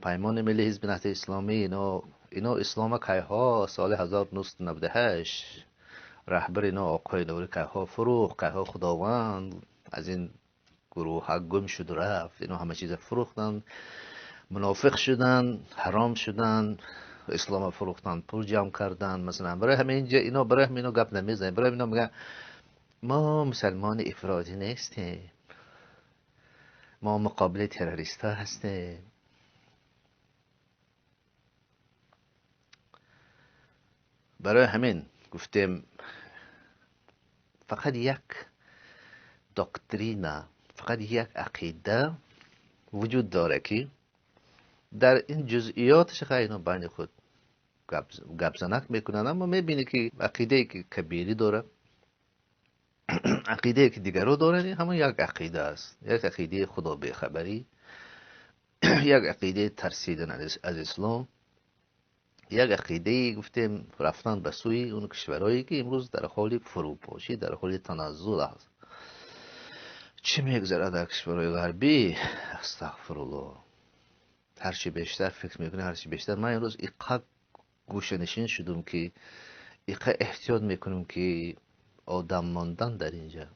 پیمان ملی حزب نهضت اسلامی، اینا اسلام کیها سال 1998 رهبر اینا آقای نوری کیها فروخت، کیها خداوند از این گروه ها گم شد و رفت. اینا همه چیز فروختن، منافق شدن، حرام شدن، اسلام فروختن، پول جمع کردن. مثلا برای همین اینجا اینا برای همین گپ نمیزنن، برای اینا میگن ما مسلمان افراطی نیستیم، ما مقابل تروریست ها هستیم. برای همین گفتیم فقط یک دکترینا، فقط یک عقیده وجود داره که در این جزئیاتش اینا بین خود گپ زنک میکنن، اما میبینی که عقیده که کبیری داره، عقیده که دیگرو داره، همون یک عقیده است. یک عقیده خدا بیخبری، یک عقیده ترسیدن از اسلام، یک عقیده گفتیم رفتن به سوی اون کشورهایی که امروز در حال فروپاشی، در حال تنزل است. چی میگذره در کشورهای غربی؟ استغفرالله. هرچی بیشتر فکر میکنه، هرچی بیشتر من امروز اینقدر گوشه‌نشین شدم که اینقدر احتیاط میکنم که آدم ماندن در اینجا